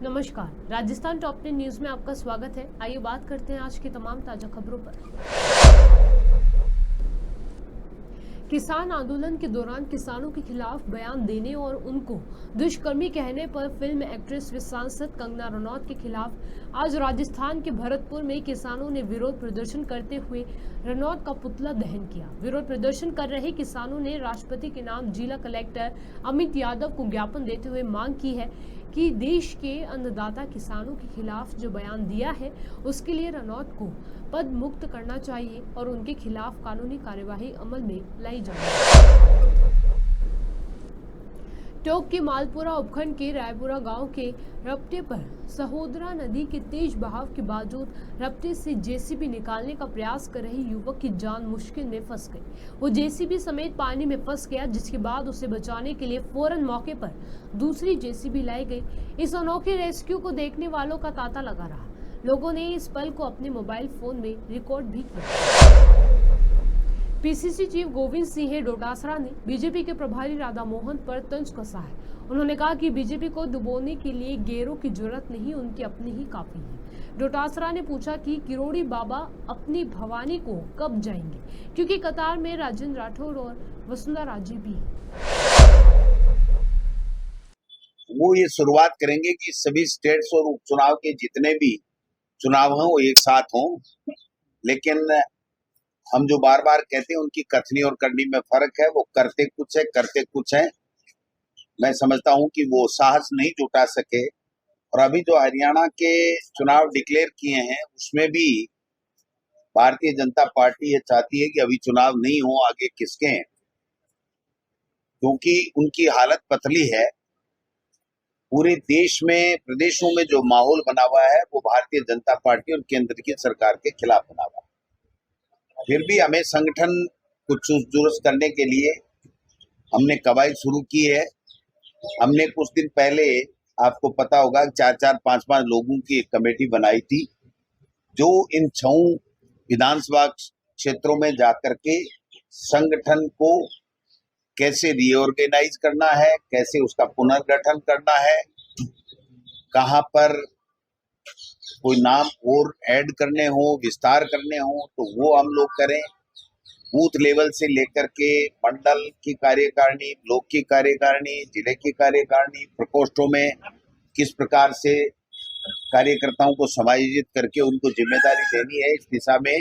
नमस्कार, Rajasthan top 10 news में आपका स्वागत है। आइए बात करते हैं आज की तमाम ताजा खबरों पर। किसान आंदोलन के दौरान किसानों के खिलाफ बयान देने और उनको दुष्कर्मी कहने पर फिल्म एक्ट्रेस व सांसद कंगना रनौत के खिलाफ आज राजस्थान के भरतपुर में किसानों ने विरोध प्रदर्शन करते हुए रनौत का पुतला दहन किया। विरोध प्रदर्शन कर रहे किसानों ने राष्ट्रपति के नाम जिला कलेक्टर अमित यादव को ज्ञापन देते हुए मांग की है कि देश के अन्नदाता किसानों के खिलाफ जो बयान दिया है उसके लिए रनौत को पद मुक्त करना चाहिए और उनके खिलाफ कानूनी कार्यवाही अमल में लाई जाए। टोंक के मालपुरा उपखंड के रायपुरा गांव के रपटे पर सहोदरा नदी के तेज बहाव के बावजूद रपटे से जेसीबी निकालने का प्रयास कर रहे युवक की जान मुश्किल में फंस गई। वो जेसीबी समेत पानी में फंस गया, जिसके बाद उसे बचाने के लिए फौरन मौके पर दूसरी जेसीबी लाई गई। इस अनोखे रेस्क्यू को देखने वालों का तांता लगा रहा। लोगों ने इस पल को अपने मोबाइल फोन में रिकॉर्ड भी किया। पीसीसी चीफ गोविंद सिंह डोटासरा ने बीजेपी के प्रभारी राधा मोहन पर तंज कसा है। उन्होंने कहा कि बीजेपी को डुबोने के लिए गैरों की जरूरत नहीं, उनकी अपनी ही काफी है। डोटासरा ने पूछा कि किरोड़ी बाबा अपनी भवानी को कब जाएंगे, क्योंकि कतार में राजेंद्र राठौर और वसुंधरा राजे भी हैं। वो ये शुरुआत करेंगे कि सभी स्टेट्स और उपचुनाव के जितने भी चुनाव हों वो एक साथ हों, लेकिन हम जो बार बार कहते हैं उनकी कथनी और करनी में फर्क है। वो करते कुछ है, करते कुछ है। मैं समझता हूं कि वो साहस नहीं जुटा सके। और अभी जो हरियाणा के चुनाव डिक्लेयर किए हैं उसमें भी भारतीय जनता पार्टी ये चाहती है कि अभी चुनाव नहीं हो, आगे किसके हैं, क्योंकि उनकी हालत पतली है। पूरे देश में, प्रदेशों में जो माहौल बना हुआ है वो भारतीय जनता पार्टी और केंद्र की सरकार के खिलाफ बना हुआ है। फिर भी हमें संगठन को चुस्त दुरुस्त करने के लिए हमने कवायद शुरू की है। हमने कुछ दिन पहले, आपको पता होगा, 4-5 लोगों की एक कमेटी बनाई थी जो इन 6 विधानसभा क्षेत्रों में जाकर के संगठन को कैसे रीऑर्गेनाइज करना है, कैसे उसका पुनर्गठन करना है, कहां पर कोई नाम और ऐड करने हो, विस्तार करने हो तो वो हम लोग करें। बूथ लेवल से लेकर के मंडल की कार्यकारिणी, ब्लॉक की कार्यकारिणी, जिले की कार्यकारिणी, प्रकोष्ठों में किस प्रकार से कार्यकर्ताओं को समायोजित करके उनको जिम्मेदारी देनी है, इस दिशा में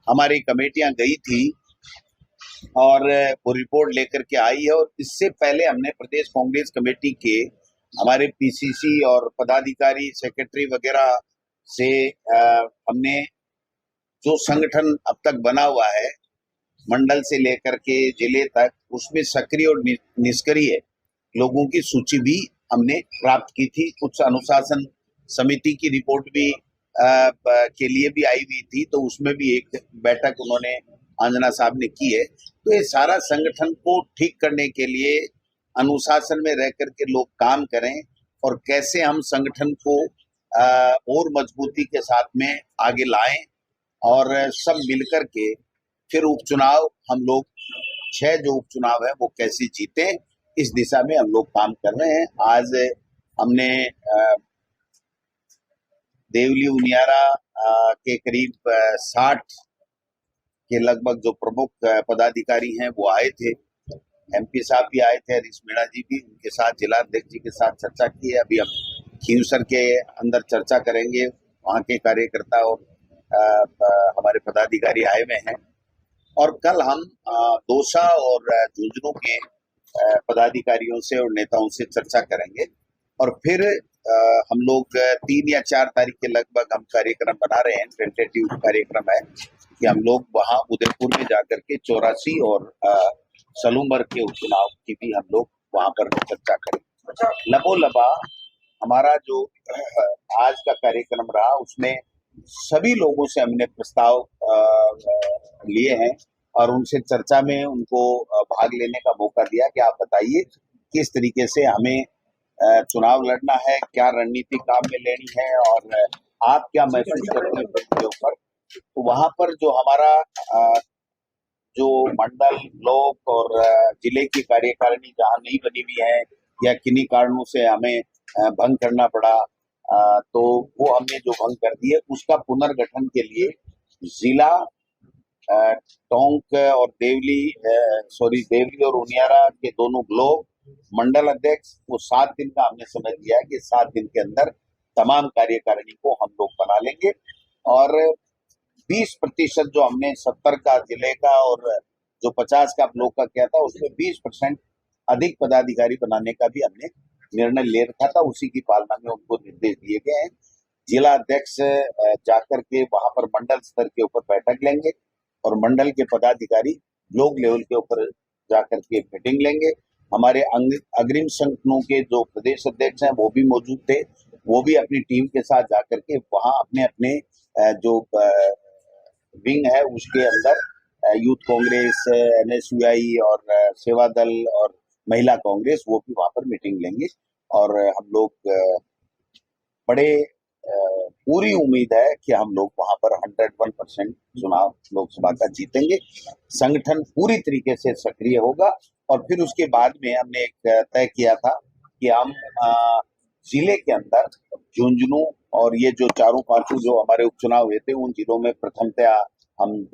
हमारी कमेटियां गई थी और वो रिपोर्ट लेकर के आई है। और इससे पहले हमने प्रदेश कांग्रेस कमेटी के हमारे पीसीसी और पदाधिकारी, सेक्रेटरी वगैरह से हमने जो संगठन अब तक बना हुआ है मंडल से लेकर के जिले तक, उसमें सक्रिय और निष्क्रिय लोगों की सूची भी हमने प्राप्त की थी। कुछ अनुशासन समिति की रिपोर्ट भी के लिए भी आई हुई थी, तो उसमें भी एक बैठक उन्होंने, अंजना साहब ने की है। तो ये सारा संगठन को ठीक करने के लिए अनुशासन में रह करके लोग काम करें और कैसे हम संगठन को और मजबूती के साथ में आगे लाएं और सब मिलकर के फिर उपचुनाव, हम लोग 6 जो उपचुनाव है वो कैसे जीते, इस दिशा में हम लोग काम कर रहे हैं। आज हमने देवली उनियारा के करीब 60 के लगभग जो प्रमुख पदाधिकारी हैं वो आए थे। एमपी साहब भी आए थे, हरीश मीणा जी भी, उनके साथ जिलाध्यक्ष जी के साथ चर्चा की है। अभी हम खींवसर के अंदर चर्चा करेंगे, वहाँ के कार्यकर्ता और हमारे पदाधिकारी आए हुए हैं। और कल हम दौसा और झुंझुनू के पदाधिकारियों से और नेताओं से चर्चा करेंगे और फिर हम लोग 3 या 4 तारीख के लगभग हम कार्यक्रम बना रहे हैं। टेंटेटिव कार्यक्रम है कि हम लोग वहाँ उदयपुर में जाकर के 84 और सलूमर के उपचुनाव की भी हम लोग वहाँ पर चर्चा करेंगे। लबोलबा हमारा जो आज का कार्यक्रम रहा उसमें सभी लोगों से हमने प्रस्ताव लिए हैं और उनसे चर्चा में उनको भाग लेने का मौका दिया कि आप बताइए किस तरीके से हमें चुनाव लड़ना है, क्या रणनीति काम में लेनी है और आप क्या महसूस करते हैं ऊपर। तो वहां पर जो हमारा जो मंडल, ब्लॉक और जिले की कार्यकारिणी जहाँ नहीं बनी हुई है, या किन्हीं कारणों से हमें भंग करना पड़ा, तो वो हमने जो भंग कर दिए उसका पुनर्गठन के लिए जिला टोंक और देवली और उनियारा के दोनों ब्लॉक मंडल अध्यक्ष वो 7 दिन का हमने समय दिया है कि 7 दिन के अंदर तमाम कार्यकारिणी को हम लोग बना लेंगे और 20% जो हमने 70 का जिले का और जो 50 का ब्लॉक का किया था उसमें 20% अधिक पदाधिकारी बनाने का भी हमने निर्णय ले रखा था। उसी की पालना में उनको निर्देश दिए गए हैं। जिला अध्यक्ष जाकर के वहां पर मंडल स्तर के ऊपर बैठक लेंगे और मंडल के पदाधिकारी ब्लॉक लेवल के ऊपर जाकर के मीटिंग लेंगे। हमारे अग्रिम संगठनों के जो प्रदेश अध्यक्ष हैं वो भी मौजूद थे, वो भी अपनी टीम के साथ जाकर के वहां अपने अपने जो विंग है उसके अंदर यूथ कांग्रेस, एनएसयूआई और सेवा दल और महिला कांग्रेस वो भी वहां पर मीटिंग लेंगे और हम लोग बड़े पूरी उम्मीद है कि हम लोग वहां पर 101% चुनाव लोकसभा का जीतेंगे। संगठन पूरी तरीके से सक्रिय होगा और फिर उसके बाद में हमने एक तय किया था कि हम जिले के अंदर झुंझुनू और ये जो चारों पांचों जो हमारे उपचुनाव हुए थे उन जिलों में प्रथमतया हम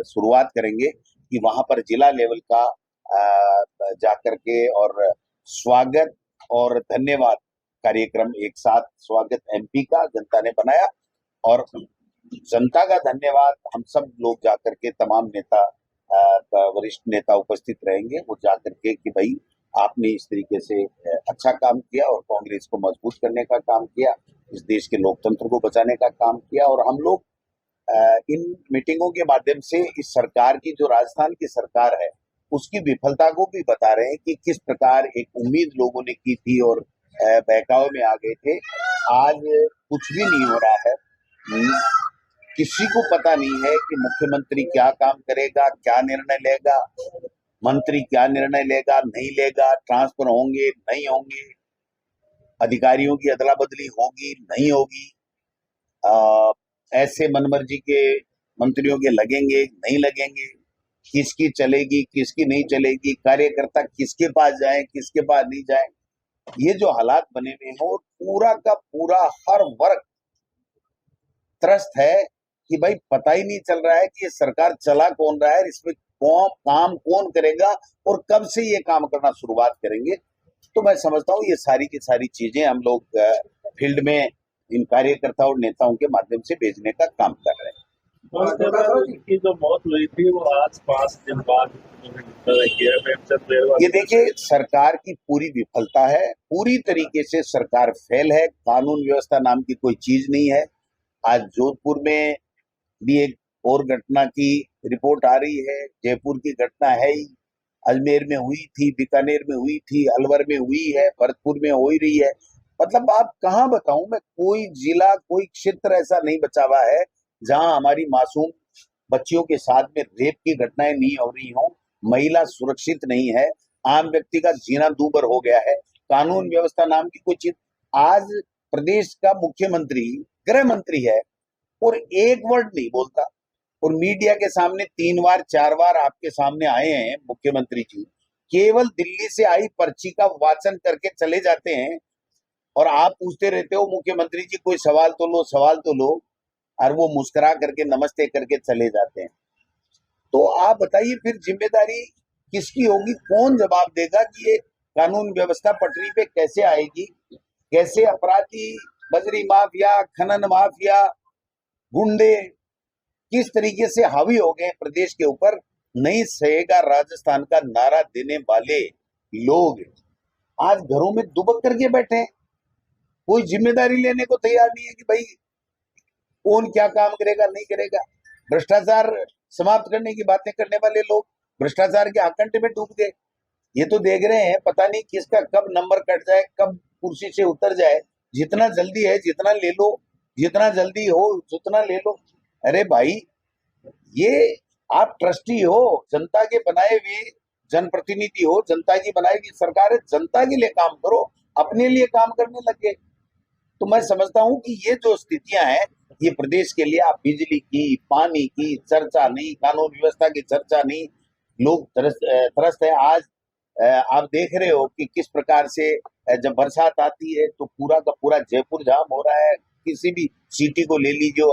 शुरुआत करेंगे कि वहां पर जिला लेवल का जाकर के और स्वागत और धन्यवाद कार्यक्रम एक साथ, स्वागत एमपी का जनता ने बनाया और जनता का धन्यवाद हम सब लोग जाकर के तमाम नेता वरिष्ठ नेता उपस्थित रहेंगे, वो जाकर के कि भाई आपने इस तरीके से अच्छा काम किया और कांग्रेस को मजबूत करने का काम किया, इस देश के लोकतंत्र को बचाने का काम किया और हम लोग इन मीटिंगों के माध्यम से इस सरकार की जो राजस्थान की सरकार है उसकी विफलता को भी बता रहे हैं कि किस प्रकार एक उम्मीद लोगों ने की थी और बहकावे में आ गए थे। आज कुछ भी नहीं हो रहा है, किसी को पता नहीं है कि मुख्यमंत्री क्या काम करेगा, क्या निर्णय लेगा, मंत्री क्या निर्णय लेगा, नहीं लेगा, ट्रांसफर होंगे नहीं होंगे, अधिकारियों की अदला बदली होगी नहीं होगी, ऐसे मनमर्जी के मंत्रियों के लगेंगे नहीं लगेंगे, किसकी चलेगी किसकी नहीं चलेगी, कार्यकर्ता किसके पास जाए किसके पास नहीं जाए, ये जो हालात बने हुए हैं और पूरा का पूरा हर वर्ग त्रस्त है कि भाई पता ही नहीं चल रहा है कि ये सरकार चला कौन रहा है, इसमें काम कौन करेगा और कब से ये काम करना शुरुआत करेंगे। तो मैं समझता हूँ ये सारी की सारी चीजें हम लोग फील्ड में इन कार्यकर्ताओं और नेताओं के माध्यम से भेजने का काम कर रहे हैं। की जो मौत हुई थी वो आज 5 दिन बाद ये देखिए सरकार की पूरी विफलता है, पूरी तरीके से सरकार फेल है, कानून व्यवस्था नाम की कोई चीज नहीं है। आज जोधपुर में भी एक और घटना की रिपोर्ट आ रही है, जयपुर की घटना है ही, अजमेर में हुई थी, बीकानेर में हुई थी, अलवर में हुई है, भरतपुर में हो ही रही है। मतलब आप कहाँ बताऊं मैं, कोई जिला कोई क्षेत्र ऐसा नहीं बचा हुआ है जहां हमारी मासूम बच्चियों के साथ में रेप की घटनाएं नहीं हो रही हों, महिला सुरक्षित नहीं है, आम व्यक्ति का जीना दूभर हो गया है, कानून व्यवस्था नाम की कोई चीज। आज प्रदेश का मुख्यमंत्री गृह मंत्री है और एक वर्ड नहीं बोलता और मीडिया के सामने 3 बार 4 बार आपके सामने आए हैं मुख्यमंत्री जी, केवल दिल्ली से आई पर्ची का वाचन करके चले जाते हैं और आप पूछते रहते हो मुख्यमंत्री जी कोई सवाल तो लो और वो मुस्कुरा करके नमस्ते करके चले जाते हैं। तो आप बताइए फिर जिम्मेदारी किसकी होगी, कौन जवाब देगा कि ये कानून व्यवस्था पटरी पे कैसे आएगी, कैसे अपराधी बजरी माफिया, खनन माफिया, गुंडे किस तरीके से हावी हो गए प्रदेश के ऊपर। नहीं सहेगा राजस्थान का नारा देने वाले लोग आज घरों में दुबक करके बैठे हैं, कोई जिम्मेदारी लेने को तैयार नहीं है कि भाई कौन क्या काम करेगा नहीं करेगा। भ्रष्टाचार समाप्त करने की बातें करने वाले लोग भ्रष्टाचार के आकंठ में डूब गए। ये तो देख रहे हैं पता नहीं किसका कब नंबर कट जाए, कब कुर्सी से उतर जाए, जितना जल्दी है जितना ले लो, जितना जल्दी हो जितना ले लो। अरे भाई ये आप ट्रस्टी हो, जनता के बनाए हुए जनप्रतिनिधि हो, जनता की बनाई हुई सरकार है, जनता के लिए काम करो, अपने लिए काम करने लगे। तो मैं समझता हूं कि ये जो स्थितियां हैं ये प्रदेश के लिए आप बिजली की, पानी की चर्चा नहीं, कानून व्यवस्था की चर्चा नहीं, लोग त्रस्त है। आज आप देख रहे हो कि किस प्रकार से जब बरसात आती है तो पूरा का पूरा जयपुर जाम हो रहा है। किसी भी सिटी को ले लीजिए,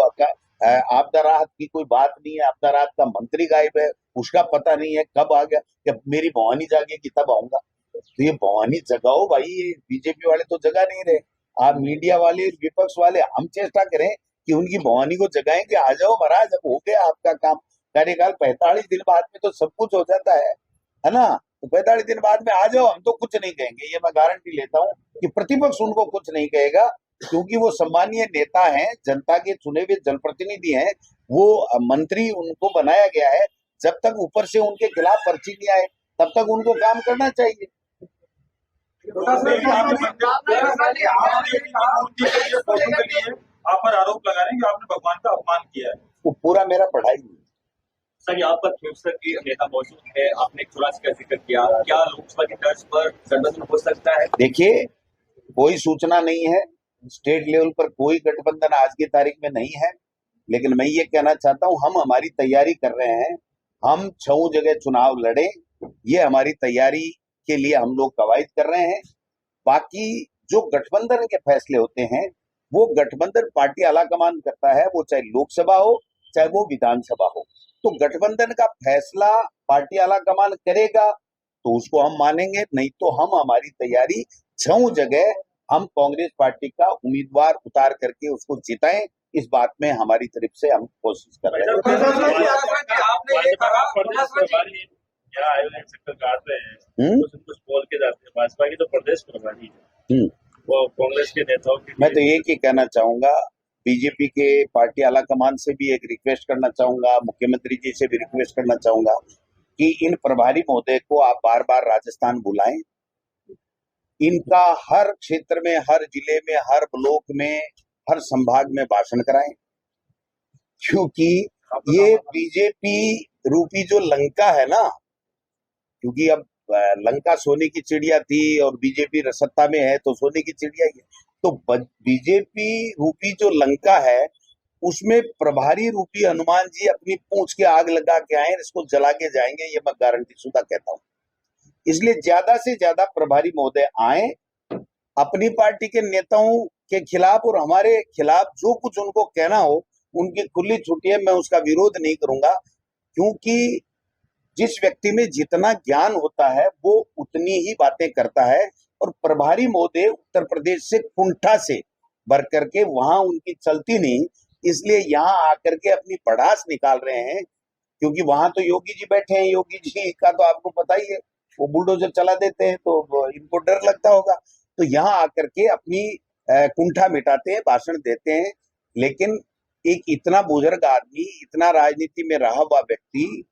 आपदा राहत की कोई बात नहीं है, आपदा राहत का मंत्री गायब है, उसका पता नहीं है कब आ गया। जब मेरी भवानी जागेगी तब आऊंगा। तो ये भवानी जगाओ भाई, ये बीजेपी वाले तो जगा नहीं रहे। आप मीडिया वाले, विपक्ष वाले, हम चेष्टा करें कि उनकी भवानी को जगाएं कि आ जाओ महाराज, अब हो गया आपका काम। कार्यकाल 45 दिन बाद में तो सब कुछ हो जाता है ना। तो 45 दिन बाद में आ जाओ, हम तो कुछ नहीं कहेंगे, ये मैं गारंटी लेता हूँ कि प्रतिपक्ष उनको कुछ नहीं कहेगा, क्योंकि वो सम्मानीय नेता हैं, जनता के चुने हुए जनप्रतिनिधि हैं। वो मंत्री उनको बनाया गया है, जब तक ऊपर से उनके खिलाफ पर्ची नहीं आए तब तक उनको काम करना चाहिए। आप पर आरोप लगा रहे हैं कि आपने भगवान का अपमान किया है। वो पूरा मेरा पढ़ाई नहीं। सर, यहाँ पर फ्यूचर के नेता मौजूद है, आपने 84 का जिक्र किया, क्या लोकसभा की तर्ज पर गठबंधन हो सकता है? देखिए, कोई सूचना नहीं है, स्टेट लेवल पर कोई गठबंधन आज की तारीख में नहीं है, लेकिन मैं ये कहना चाहता हूँ, हम हमारी तैयारी कर रहे हैं। हम 6 जगह चुनाव लड़े, ये हमारी तैयारी के लिए हम लोग कवायद कर रहे हैं। बाकी जो गठबंधन के फैसले होते हैं वो गठबंधन पार्टी आलाकमान करता है, वो चाहे लोकसभा हो चाहे वो विधानसभा हो। तो गठबंधन का फैसला पार्टी आलाकमान करेगा तो उसको हम मानेंगे, नहीं तो हम हमारी तैयारी 6 जगह हम कांग्रेस पार्टी का उम्मीदवार उतार करके उसको जिताएं, इस बात में हमारी तरफ से हम कोशिश कर रहे हैं। कुछ बोल के जाते हैं, भाजपा की तो प्रदेश प्रभारी है, वो कांग्रेस के नेताओं की। मैं तो एक ही कहना चाहूंगा, बीजेपी के पार्टी आलाकमान से भी एक रिक्वेस्ट करना चाहूंगा, मुख्यमंत्री जी से भी रिक्वेस्ट करना चाहूंगा कि इन प्रभारी महोदय को आप बार बार राजस्थान बुलाएं। इनका हर क्षेत्र में, हर जिले में, हर ब्लॉक में, हर संभाग में भाषण कराएं, क्योंकि ये बीजेपी रूपी जो लंका है ना, क्योंकि अब लंका सोने की चिड़िया थी और बीजेपी सत्ता में है तो सोने की चिड़िया ही है। तो बीजेपी रूपी जो लंका है उसमें प्रभारी रूपी हनुमान जी अपनी पूंछ के आग लगा के आए, इसको जला के जाएंगे, ये मैं गारंटी शुदा कहता हूँ। इसलिए ज्यादा से ज्यादा प्रभारी महोदय आए, अपनी पार्टी के नेताओं के खिलाफ और हमारे खिलाफ जो कुछ उनको कहना हो उनकी खुली छुट्टी है, मैं उसका विरोध नहीं करूंगा, क्योंकि जिस व्यक्ति में जितना ज्ञान होता है वो उतनी ही बातें करता है। और प्रभारी महोदय उत्तर प्रदेश से कुंठा से भर करके वहां उनकी चलती नहीं, इसलिए यहाँ आकर के अपनी पड़ास निकाल रहे हैं, क्योंकि वहां तो योगी जी बैठे हैं। योगी जी का तो आपको पता ही है, वो बुलडोजर चला देते हैं, तो इनको डर लगता होगा। तो यहाँ आकर के अपनी कुंठा मिटाते हैं, भाषण देते हैं। लेकिन एक इतना बुजुर्ग आदमी, इतना राजनीति में रहा हुआ व्यक्ति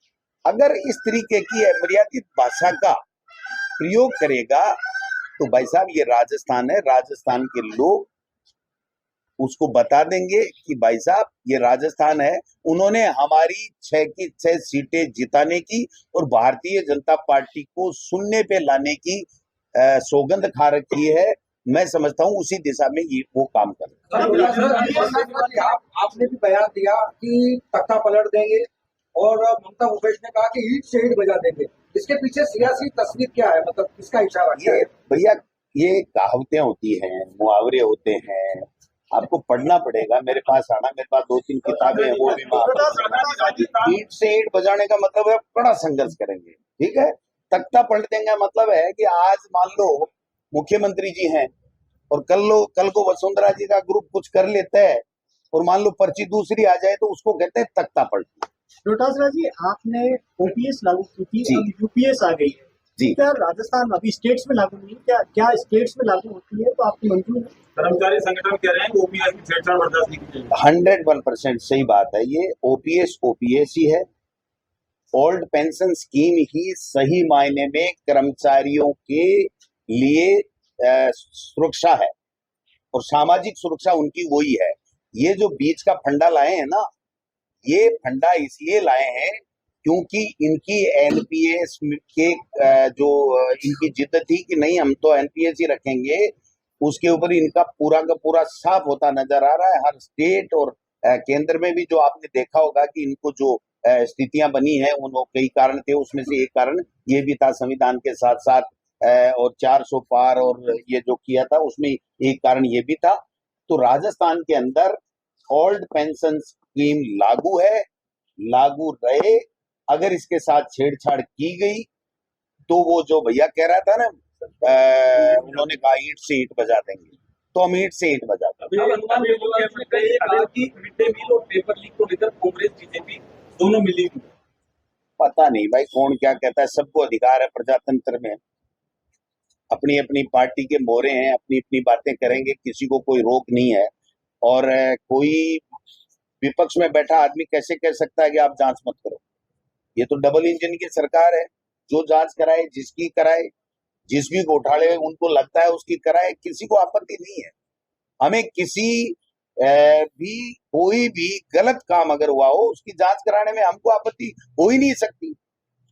अगर इस तरीके की अमर्यादित भाषा का प्रयोग करेगा तो भाई साहब ये राजस्थान है, राजस्थान के लोग उसको बता देंगे कि भाई साहब ये राजस्थान है, उन्होंने हमारी 6 की 6 सीटें जिताने की और भारतीय जनता पार्टी को सुनने पे लाने की सौगंध खा रखी है। मैं समझता हूँ उसी दिशा में ये वो काम कर रहे हैं। आपने भी बयान दिया कि तख्ता पलट देंगे और ममता भूपेश ने कहा कि ईंट से ईंट बजा देंगे, इसके पीछे सियासी तस्वीर क्या है, मतलब किसका इशारा क्या है? भैया ये कहावतें होती हैं, मुहावरे होते हैं, आपको पढ़ना पड़ेगा। मेरे पास आना, मेरे पास 2-3 किताबें हैं, वो भी ईंट से ईंट बजाने का मतलब है बड़ा संघर्ष करेंगे, ठीक है। तख्ता पलट देंगे मतलब है कि आज मान लो मुख्यमंत्री जी हैं और कल को वसुंधरा जी का ग्रुप कुछ कर लेता है और मान लो पर्ची दूसरी आ जाए तो उसको कहते हैं तख्ता पलटना। डोटासरा जी, आपने ओपीएस लागू की थी, अब यूपीएस आ गई है जी। क्या राजस्थान अभी स्टेट्स में लागू नहीं, क्या स्टेट्स में लागू होती है तो आपकी मंजूर है? कर्मचारी संगठन कह रहे हैं कि ओपीएस की छेड़छाड़ बर्दाश्त नहीं की जाएगी। 101% सही बात है। ये ओपीएस ही है, ओल्ड पेंशन स्कीम ही सही मायने में कर्मचारियों के लिए सुरक्षा है और सामाजिक सुरक्षा उनकी वही है। ये जो बीच का फंडा लाए हैं ना, ये फंडा इसलिए लाए हैं क्योंकि इनकी एनपीएस के जो इनकी जिद थी कि नहीं हम तो एनपीएस ही रखेंगे, उसके ऊपर इनका पूरा का पूरा साफ होता नजर आ रहा है। हर स्टेट और केंद्र में भी जो आपने देखा होगा कि इनको जो स्थितियां बनी है उन कई कारण थे, उसमें से एक कारण ये भी था संविधान के साथ साथ और 400 पार और ये जो किया था उसमें एक कारण ये भी था। तो राजस्थान के अंदर ओल्ड पेंशन स्कीम लागू है, लागू रहे। अगर इसके साथ छेड़छाड़ की गई तो वो जो भैया कह रहा था ना, उन्होंने कहा ईंट से ईंट बजा देंगे, तो हम ईंट से ईंट बजा देंगे। अभी अनुमान मुख्यमंत्री ने कहा कि मिड डे मील और पेपर लीक को लेकर कांग्रेस बीजेपी दोनों मिली हुई है। पता नहीं भाई कौन क्या कहता है, सबको अधिकार है प्रजातंत्र में, अपनी अपनी पार्टी के मोहरे हैं, अपनी अपनी बातें करेंगे, किसी को कोई रोक नहीं है। और कोई विपक्ष में बैठा आदमी कैसे कह सकता है कि आप जांच मत करो। ये तो डबल इंजन की सरकार है, जो जांच कराए, जिसकी कराए, जिस भी घोटाले उनको लगता है उसकी कराए, किसी को आपत्ति नहीं है। हमें किसी भी कोई भी गलत काम अगर हुआ हो उसकी जांच कराने में हमको आपत्ति हो ही नहीं सकती,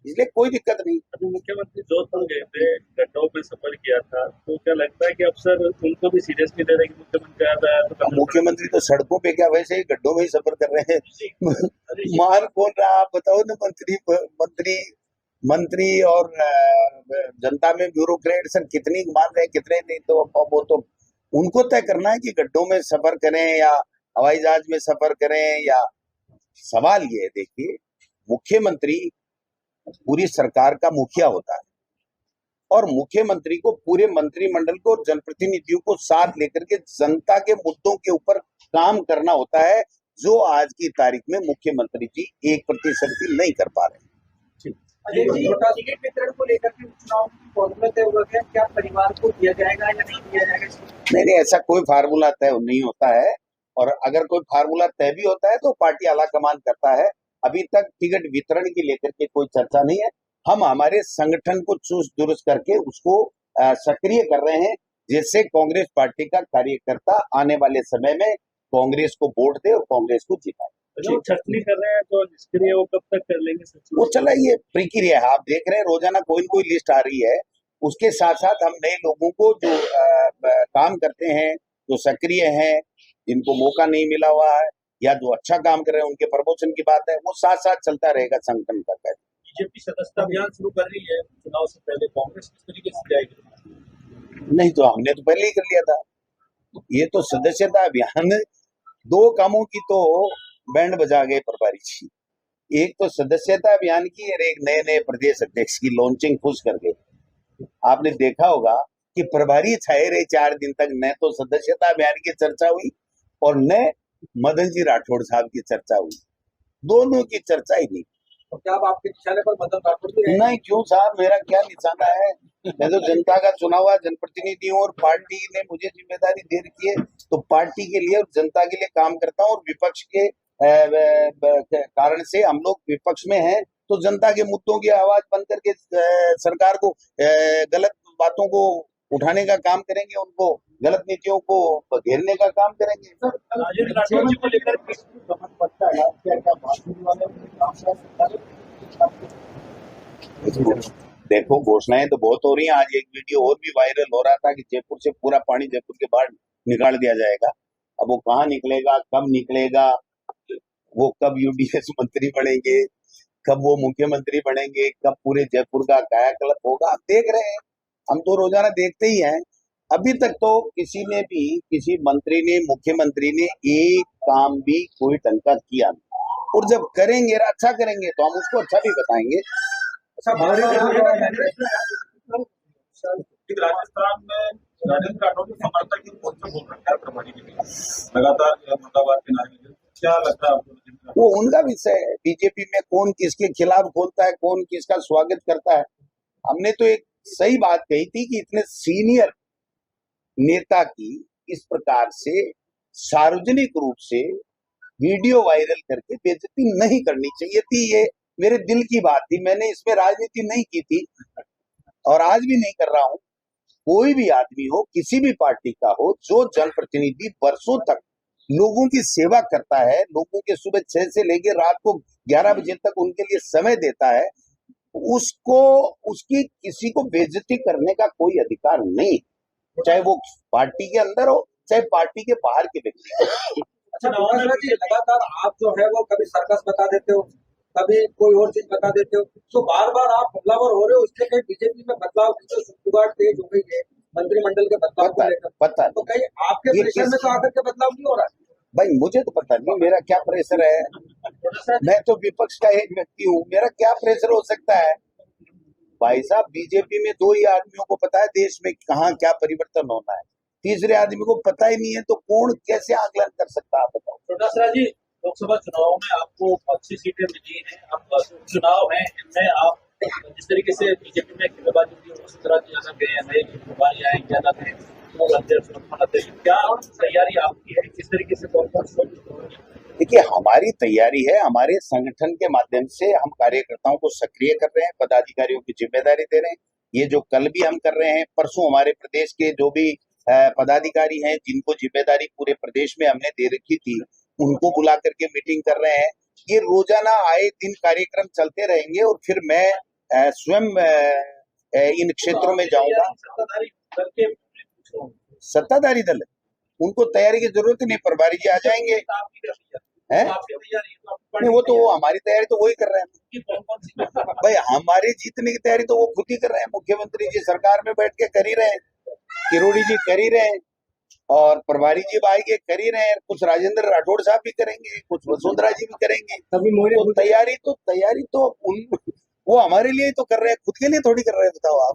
इसलिए कोई दिक्कत नहीं। अभी मुख्यमंत्री जोधपुर गए थे, गड्ढों में सफर किया था, तो क्या लगता है कि अफसर उनको भी सीरियसली ले रहे हैं कि मुख्यमंत्री आ रहा है तो मुख्यमंत्री तो सड़कों पे क्या वैसे ही गड्ढों में ही सफर कर रहे हैं। मान कौन रहा आप बताओ ना, मंत्री और जनता में ब्यूरोक्रेट सर कितनी मान रहे हैं कितने नहीं, तो वो तो उनको तय करना है कि गड्ढों में सफर करें या हवाई जहाज में सफर करें। या सवाल ये है, देखिए मुख्यमंत्री पूरी सरकार का मुखिया होता है और मुख्यमंत्री को पूरे मंत्रिमंडल को और जनप्रतिनिधियों को साथ लेकर के जनता के मुद्दों के ऊपर काम करना होता है, जो आज की तारीख में मुख्यमंत्री जी 1% भी नहीं कर पा रहे। टिकट वितरण को लेकर के चुनाव की फॉर्मूला तय हुआ है, क्या परिवार को दिया जाएगा या नहीं दिया जाएगा? नहीं, ऐसा कोई फार्मूला तय नहीं होता है, और अगर कोई फार्मूला तय भी होता है तो पार्टी आला कमान करता है। अभी तक टिकट वितरण की लेकर के कोई चर्चा नहीं है। हम हमारे संगठन को चुस्त दुरुस्त करके उसको सक्रिय कर रहे हैं, जिससे कांग्रेस पार्टी का कार्यकर्ता आने वाले समय में कांग्रेस को वोट दे और कांग्रेस को जिताए। जो छटनी कर रहे हैं तो निष्क्रिय वो कब तक कर लेंगे? वो चला, ये प्रक्रिया है, आप देख रहे हैं रोजाना कोई न कोई लिस्ट आ रही है। उसके साथ साथ हम नए लोगों को जो काम करते हैं, जो सक्रिय हैं, जिनको मौका नहीं मिला हुआ है या जो अच्छा काम कर रहे हैं उनके प्रमोशन की बात है, वो साथ साथ चलता रहेगा संगठन का कार्य। बीजेपी सदस्यता अभियान शुरू कर रही है, चुनाव से पहले कांग्रेस किस तरीके से जाएगी? नहीं, तो हमने तो पहले ही कर लिया था। ये तो सदस्यता अभियान, दो कामों की तो बैंड बजा गए प्रभारी जी। एक तो सदस्यता अभियान की और एक नए नए प्रदेश अध्यक्ष की लॉन्चिंग खुश कर गए। आपने देखा होगा कि प्रभारी छाए रहे 4 दिन तक, न तो सदस्यता अभियान की चर्चा हुई और न मदन जी राठौड़ साहब की चर्चा हुई, दोनों की चर्चा ही नहीं। तो क्या अब आपके निशाने पर मदन राठौड़ भी रहेंगे? नहीं, क्यों साहब, मेरा क्या निशाना है? मैं तो जनता का चुना हुआ जनप्रतिनिधि हूँ और पार्टी ने मुझे जिम्मेदारी दे रखी है, तो पार्टी के लिए और जनता के लिए काम करता हूँ। और विपक्ष के कारण से हम लोग विपक्ष में हैं, तो जनता के मुद्दों की आवाज बन करके सरकार को गलत बातों को उठाने का काम करेंगे, उनको गलत नीतियों को घेरने का काम करेंगे। राजेंद्र राठौड़ जी को लेकर पड़ता है देखो, घोषणाएं तो बहुत हो रही हैं। आज एक वीडियो और भी वायरल हो रहा था कि जयपुर से पूरा पानी जयपुर के बाहर निकाल दिया जाएगा। अब वो कहाँ निकलेगा, कब निकलेगा, वो कब यूडीएस मंत्री बनेंगे, कब वो मुख्यमंत्री बनेंगे, कब पूरे जयपुर का कायाकल्प होगा, आप देख रहे हैं। हम तो रोजाना देखते ही हैं। अभी तक तो किसी मंत्री ने, मुख्यमंत्री ने एक काम भी कोई ढंग का किया नहीं, और जब करेंगे, अच्छा करेंगे तो हम उसको अच्छा भी बताएंगे। राजस्थान में राजेंद्र राठौड़ के समर्थक की पोस्टर बोल रखा है प्रभारी जी लगातार मुर्दाबाद के नारे, क्या लगता है आपको? वो उनका विषय है। बीजेपी में कौन किसके खिलाफ बोलता है, कौन किसका स्वागत करता है। हमने तो एक सही बात कही थी कि इतने सीनियर नेता की इस प्रकार से सार्वजनिक रूप से वीडियो वायरल करके बेइज्जती नहीं करनी चाहिए थी। ये मेरे दिल की बात थी, मैंने इसमें राजनीति नहीं की थी और आज भी नहीं कर रहा हूं। कोई भी आदमी हो, किसी भी पार्टी का हो, जो जनप्रतिनिधि वर्षों तक लोगों की सेवा करता है, लोगों के सुबह 6 से लेकर रात को 11 बजे तक उनके लिए समय देता है, उसको उसकी किसी को बेइज्जती करने का कोई अधिकार नहीं, चाहे वो पार्टी के अंदर हो चाहे पार्टी के बाहर के व्यक्ति। अच्छा, लगातार आप जो है वो कभी सर्कस बता देते हो, कभी कोई और चीज बता देते हो। तो बार बार आप हमलावर हो रहे हो, इससे कहीं बीजेपी में बदलाव की जो शुरुआत तेज हो गई है मंत्रिमंडल के बदलाव को लेकर, पता तो कहीं आपके ये प्रेशर में किस- तो आकर के बदलाव नहीं हो रहा है? भाई मुझे तो पता नहीं मेरा क्या प्रेशर है, मैं तो विपक्ष का एक व्यक्ति हूँ, मेरा क्या प्रेशर हो सकता है। भाई साहब बीजेपी में दो ही आदमियों को पता है देश में कहाँ क्या परिवर्तन होना है, तीसरे आदमी को पता ही नहीं है, तो कौन कैसे आकलन कर सकता है आप बताओ। छोटा जी, लोकसभा चुनाव में आपको अच्छी सीटें मिली हैं, आपका चुनाव है इनमें आप जिस तरीके से बीजेपी में खेलेबाजी हुई है उस तरह की अलग है, नए उम्मीदवार आएंगे अलग है, वो अध्यक्ष क्या तैयारी आपकी है, किस तरीके से कौन कौन सी? देखिए हमारी तैयारी है, हमारे संगठन के माध्यम से हम कार्यकर्ताओं को सक्रिय कर रहे हैं, पदाधिकारियों की जिम्मेदारी दे रहे हैं। ये जो कल भी हम कर रहे हैं, परसों हमारे प्रदेश के जो भी पदाधिकारी हैं जिनको जिम्मेदारी पूरे प्रदेश में हमने दे रखी थी, उनको बुला करके मीटिंग कर रहे हैं। ये रोजाना आए दिन कार्यक्रम चलते रहेंगे और फिर मैं स्वयं इन क्षेत्रों में जाऊंगा। सत्ताधारी दल उनको तैयारी की जरूरत नहीं, प्रभारी जी आ जाएंगे। हैं? नहीं वो तो हमारी तैयारी तो वही कर रहे हैं भाई, हमारी जीतने की तैयारी तो वो खुद ही कर रहे हैं। मुख्यमंत्री जी सरकार में बैठ के कर ही रहे हैं, किरोड़ी जी कर ही रहे हैं, और प्रभारी जी आएंगे कर ही रहे हैं, कुछ राजेंद्र राठौड़ साहब भी करेंगे, कुछ वसुंधरा जी भी करेंगे। तो तैयारी तो वो हमारे लिए तो कर रहे हैं, खुद के लिए थोड़ी कर रहे हैं, बताओ आप।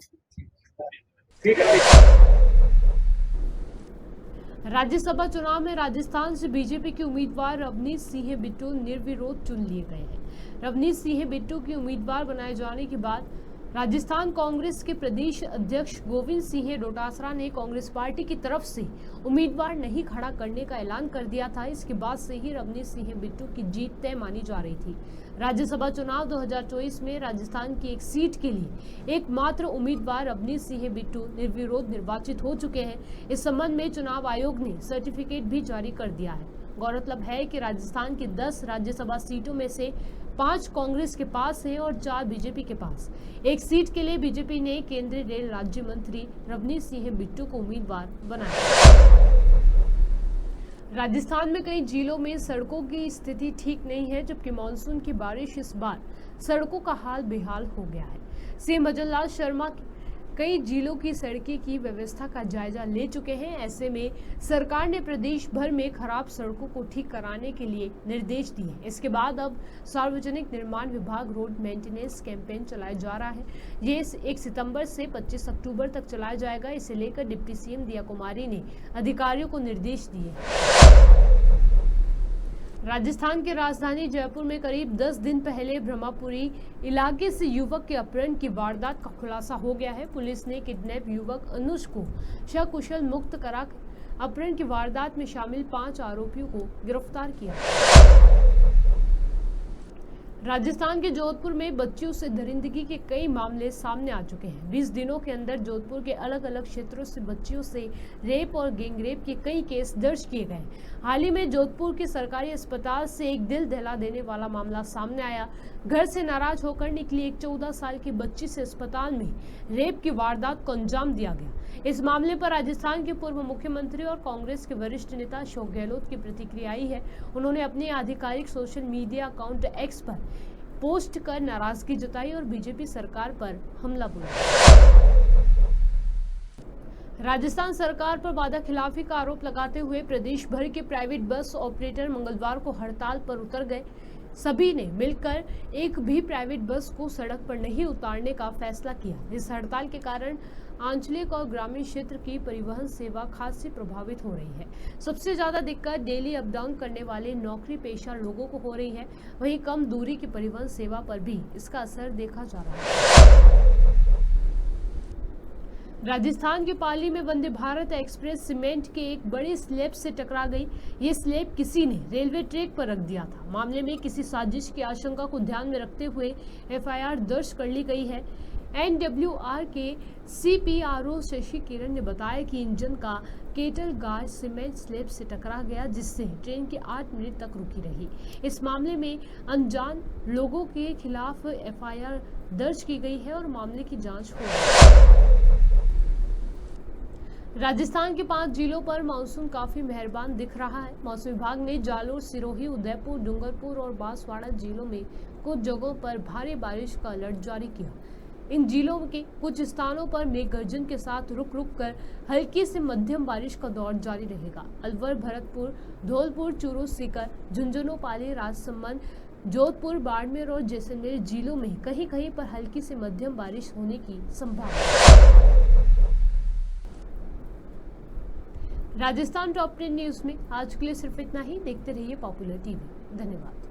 ठीक है। राज्यसभा चुनाव में राजस्थान से बीजेपी के उम्मीदवार रवनीत सिंह बिट्टू निर्विरोध चुन लिए गए हैं। रवनीत सिंह बिट्टू के उम्मीदवार बनाए जाने के बाद राजस्थान कांग्रेस के प्रदेश अध्यक्ष गोविंद सिंह डोटासरा ने कांग्रेस पार्टी की तरफ से उम्मीदवार नहीं खड़ा करने का ऐलान कर दिया था। इसके बाद से ही रवनीत सिंह बिट्टू की जीत तय मानी जा रही थी। राज्यसभा चुनाव 2024 में राजस्थान की एक सीट के लिए एकमात्र उम्मीदवार रवनीत सिंह बिट्टू निर्विरोध निर्वाचित हो चुके हैं। इस संबंध में चुनाव आयोग ने सर्टिफिकेट भी जारी कर दिया है। गौरतलब है कि राजस्थान की 10 राज्यसभा सीटों में से 5 कांग्रेस के पास है और 4 बीजेपी के पास। एक सीट के लिए बीजेपी ने केंद्रीय रेल राज्य मंत्री रवनीत सिंह बिट्टू को उम्मीदवार बनाया। राजस्थान में कई जिलों में सड़कों की स्थिति ठीक नहीं है, जबकि मानसून की बारिश इस बार सड़कों का हाल बेहाल हो गया है। सीएम भजन लाल शर्मा कई जिलों की सड़कें की व्यवस्था का जायजा ले चुके हैं। ऐसे में सरकार ने प्रदेश भर में खराब सड़कों को ठीक कराने के लिए निर्देश दिए। इसके बाद अब सार्वजनिक निर्माण विभाग रोड मेंटेनेंस कैंपेन चलाया जा रहा है। ये 1 सितंबर से 25 अक्टूबर तक चलाया जाएगा। इसे लेकर डिप्टी सीएम दिया कुमारी ने अधिकारियों को निर्देश दिए। राजस्थान की राजधानी जयपुर में करीब 10 दिन पहले ब्रह्मापुरी इलाके से युवक के अपहरण की वारदात का खुलासा हो गया है। पुलिस ने किडनैप युवक अनुज को सकुशल मुक्त करा अपहरण की वारदात में शामिल 5 आरोपियों को गिरफ्तार किया। राजस्थान के जोधपुर में बच्चियों से दरिंदगी के कई मामले सामने आ चुके हैं। 20 दिनों के अंदर जोधपुर के अलग अलग क्षेत्रों से बच्चियों से रेप और गैंगरेप के कई केस दर्ज किए गए। हाल ही में जोधपुर के सरकारी अस्पताल से एक दिल दहला देने वाला मामला सामने आया। घर से नाराज होकर निकली एक 14 साल की बच्ची से अस्पताल में रेप की वारदात को अंजाम दिया गया। इस मामले पर राजस्थान के पूर्व मुख्यमंत्री और कांग्रेस के वरिष्ठ नेता अशोक गहलोत की प्रतिक्रिया आई है। उन्होंने अपने आधिकारिक सोशल मीडिया अकाउंट एक्स पर पोस्ट कर नाराजगी जताई और बीजेपी सरकार पर हमला बोला। राजस्थान सरकार पर वादा खिलाफी का आरोप लगाते हुए प्रदेश भर के प्राइवेट बस ऑपरेटर मंगलवार को हड़ताल पर उतर गए। सभी ने मिलकर एक भी प्राइवेट बस को सड़क पर नहीं उतारने का फैसला किया। इस हड़ताल के कारण आंचलिक और ग्रामीण क्षेत्र की परिवहन सेवा खासी प्रभावित हो रही है। सबसे ज्यादा दिक्कत डेली अप डाउन करने वाले नौकरी पेशा लोगों को हो रही है। वहीं कम दूरी की परिवहन सेवा पर भी इसका असर देखा जा रहा है। राजस्थान के पाली में वंदे भारत एक्सप्रेस सीमेंट के एक बड़े स्लैब से टकरा गई। ये स्लैब किसी ने रेलवे ट्रैक पर रख दिया था। मामले में किसी साजिश की आशंका को ध्यान में रखते हुए एफआईआर दर्ज कर ली गई है। एनडब्ल्यूआर के सीपीआरओ शशि किरण ने बताया कि इंजन का केटल गाज सीमेंट स्लैब से टकरा गया, जिससे ट्रेन के 8 मिनट तक रुकी रही। इस मामले में अनजान लोगों के खिलाफ एफआईआर दर्ज की गई है और मामले की जांच हो रही है। राजस्थान के 5 जिलों पर मानसून काफी मेहरबान दिख रहा है। मौसम विभाग ने जालोर, सिरोही, उदयपुर, डूंगरपुर और बांसवाड़ा जिलों में कुछ जगहों पर भारी बारिश का अलर्ट जारी किया। इन जिलों के कुछ स्थानों पर मेघ गर्जन के साथ रुक रुक कर हल्की से मध्यम बारिश का दौर जारी रहेगा। अलवर, भरतपुर, धौलपुर, चूरू, सीकर, झुंझुनू, पाली, राजसमंद, जोधपुर, बाड़मेर और जैसलमेर जिलों में कहीं कहीं पर हल्की से मध्यम बारिश होने की संभावना। राजस्थान टॉप 10 न्यूज में आज के लिए सिर्फ इतना ही। देखते रहिए पॉपुलर टीवी। धन्यवाद।